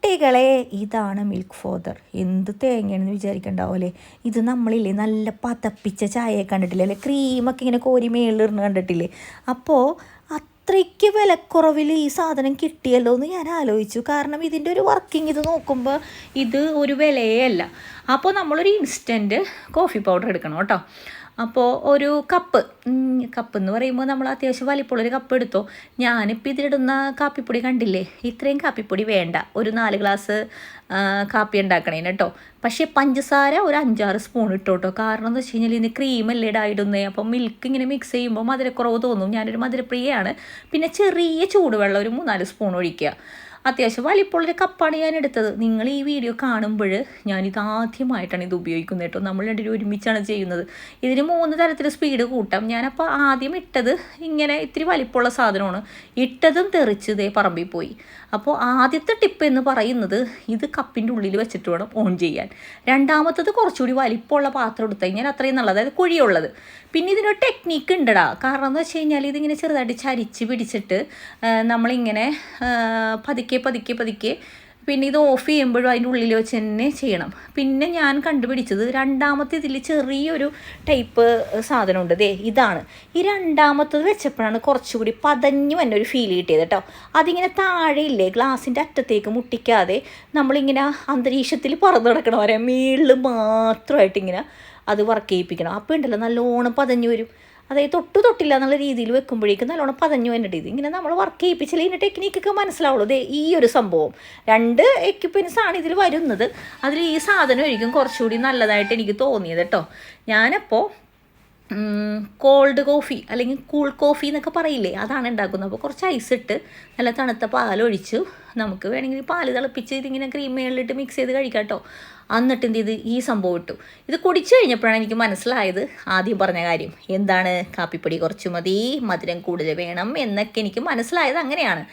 കുട്ടികളെ ഇതാണ് milk frother. എന്ത് തേങ്ങയാണെന്ന് വിചാരിക്കണ്ടാവല്ലേ. ഇത് നമ്മളില്ലേ നല്ല പതപ്പിച്ച ചായയെ കണ്ടിട്ടില്ലേ, അല്ലെ ക്രീമൊക്കെ ഇങ്ങനെ കോരി മേളിലിരുന്ന് കണ്ടിട്ടില്ലേ. അപ്പോൾ അത്രയ്ക്ക് വിലക്കുറവിൽ ഈ സാധനം കിട്ടിയല്ലോ എന്ന് ഞാൻ ആലോചിച്ചു. കാരണം ഇതിൻ്റെ ഒരു വർക്കിംഗ് ഇത് നോക്കുമ്പോൾ ഇത് ഒരു വിലയേ അല്ല. അപ്പോൾ നമ്മളൊരു ഇൻസ്റ്റൻറ്റ് കോഫി പൗഡർ എടുക്കണം കേട്ടോ. അപ്പോൾ ഒരു കപ്പ് എന്ന് പറയുമ്പോൾ നമ്മൾ അത്യാവശ്യം വലിപ്പമുള്ളൊരു കപ്പ് എടുത്തോ. ഞാനിപ്പോൾ ഇതിലിടുന്ന കാപ്പിപ്പൊടി കണ്ടില്ലേ, ഇത്രയും കാപ്പിപ്പൊടി വേണ്ട. ഒരു 4 ഗ്ലാസ് കാപ്പി ഉണ്ടാക്കണേന് കേട്ടോ. പക്ഷേ പഞ്ചസാര ഒരു 5-6 സ്പൂൺ ഇട്ടോട്ടോ. കാരണം എന്ന് വെച്ച് കഴിഞ്ഞാൽ ഇതിന് ക്രീമല്ലേ ഇടായിടുന്നേ. അപ്പം മിൽക്ക് ഇങ്ങനെ മിക്സ് ചെയ്യുമ്പോൾ മധുരക്കുറവ് തോന്നും. ഞാനൊരു മധുരപ്രിയയാണ്. പിന്നെ ചെറിയ ചൂടുവെള്ളം ഒരു 3-4 സ്പൂൺ ഒഴിക്കുക. അത്യാവശ്യം വലിപ്പമുള്ളൊരു കപ്പാണ് ഞാൻ എടുത്തത്. നിങ്ങൾ ഈ വീഡിയോ കാണുമ്പോൾ ഞാനിത് ആദ്യമായിട്ടാണ് ഇത് ഉപയോഗിക്കുന്നത് കേട്ടോ. നമ്മൾ രണ്ടുപേരും ഒരുമിച്ചാണ് ചെയ്യുന്നത്. ഇതിന് 3 തരത്തിൽ സ്പീഡ് കൂട്ടാം. ഞാനപ്പോൾ ആദ്യം ഇട്ടത് ഇങ്ങനെ ഇത്തിരി വലിപ്പമുള്ള സാധനമാണ്. ഇട്ടതും തെറിച്ച് ഇതേ പറമ്പിൽ പോയി. അപ്പോൾ ആദ്യത്തെ ടിപ്പ് എന്ന് പറയുന്നത് ഇത് കപ്പിൻ്റെ ഉള്ളിൽ വെച്ചിട്ട് വേണം ഓൺ ചെയ്യാൻ. രണ്ടാമത്തത് കുറച്ചുകൂടി വലിപ്പമുള്ള പാത്രം എടുത്തു കഴിഞ്ഞാൽ അത്രയും നല്ലത്, അതായത് കുഴിയുള്ളത്. പിന്നെ ഇതിനൊരു ടെക്നിക്ക് ഉണ്ടടാ. കാരണം എന്ന് വെച്ച് കഴിഞ്ഞാൽ ഇതിങ്ങനെ ചെറുതായിട്ട് ചരിച്ച് പിടിച്ചിട്ട് നമ്മളിങ്ങനെ പതുക്കെ പിന്നെ ഇത് ഓഫ് ചെയ്യുമ്പോഴും അതിൻ്റെ ഉള്ളിൽ വെച്ച് തന്നെ ചെയ്യണം. പിന്നെ ഞാൻ കണ്ടുപിടിച്ചത് രണ്ടാമത്തെ ഇതിൽ ചെറിയൊരു ടൈപ്പ് സാധനമുണ്ട്. ഇതാണ്. ഈ രണ്ടാമത്തത് വെച്ചപ്പോഴാണ് കുറച്ചുകൂടി പതഞ്ഞു തന്നെ ഒരു ഫീൽ കിട്ടിയത് കേട്ടോ. അതിങ്ങനെ താഴെയില്ലേ ഗ്ലാസിൻ്റെ അറ്റത്തേക്ക് മുട്ടിക്കാതെ നമ്മളിങ്ങനെ അന്തരീക്ഷത്തിൽ പറന്ന് കിടക്കണം വരെ മേളിൽ മാത്രമായിട്ട് ഇങ്ങനെ അത് വർക്ക് ചെയ്യിപ്പിക്കണം. അപ്പോൾ ഉണ്ടല്ലോ നല്ലോണം പതഞ്ഞു വരും. അതായത് തൊട്ടില്ല എന്നുള്ള രീതിയിൽ വെക്കുമ്പോഴേക്കും നല്ലോണം പതഞ്ഞു വന്നിട്ട് ഇത് ഇങ്ങനെ നമ്മൾ വർക്ക് ചെയ്യിപ്പിച്ചാൽ ഇതിൻ്റെ ടെക്നിക്കൊക്കെ മനസ്സിലാവുള്ളൂ. ഈ ഒരു സംഭവം 2 എക്യുപ്മെൻറ്റ്സ് ആണ് ഇതിൽ വരുന്നത്. അതിൽ ഈ സാധനം ഒരിക്കും കുറച്ചുകൂടി നല്ലതായിട്ട് എനിക്ക് തോന്നിയത് കേട്ടോ. ഞാനപ്പോൾ കോൾഡ് കോഫി അല്ലെങ്കിൽ കൂൾ കോഫി എന്നൊക്കെ പറയില്ലേ, അതാണ് ഉണ്ടാക്കുന്നത്. അപ്പോൾ കുറച്ച് ഐസ് ഇട്ട് നല്ല തണുത്ത പാലൊഴിച്ചു. നമുക്ക് വേണമെങ്കിൽ പാല് തിളപ്പിച്ച് ഇതിങ്ങനെ ക്രീം മേളിലിട്ട് മിക്സ് ചെയ്ത് കഴിക്കാം കേട്ടോ. എന്നിട്ട് എന്ത് ചെയ്ത് ഈ സംഭവം ഇട്ടു. ഇത് കുടിച്ചു കഴിഞ്ഞപ്പോഴാണ് എനിക്ക് മനസ്സിലായത് ആദ്യം പറഞ്ഞ കാര്യം. എന്താണ്, കാപ്പിപ്പൊടി കുറച്ച് മതി, മധുരം കൂടുതൽ വേണം എന്നൊക്കെ എനിക്ക് മനസ്സിലായത് അങ്ങനെയാണ്.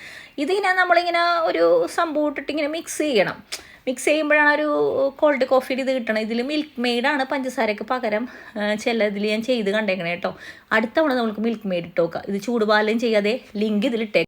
ഇതിങ്ങനെ നമ്മളിങ്ങനെ ഒരു സംഭവം ഇട്ടിട്ട് ഇങ്ങനെ മിക്സ് ചെയ്യണം. മിക്സ് ചെയ്യുമ്പോഴാണ് ഒരു കോൾഡ് കോഫിയുടെ ഇത് കിട്ടണം. ഇതിൽ മിൽക്ക് മെയ്ഡാണ് പഞ്ചസാരയ്ക്ക് പകരം ചിലതിൽ ഞാൻ ചെയ്ത് കണ്ടേക്കണേ കേട്ടോ. അടുത്ത തവണ നമുക്ക് മിൽക്ക് മെയ്ഡ് ഇട്ട് നോക്കാം. ഇത് ചൂടുപാലും ചെയ്യാതെ ലിങ്ക് ഇതിലിട്ടേ.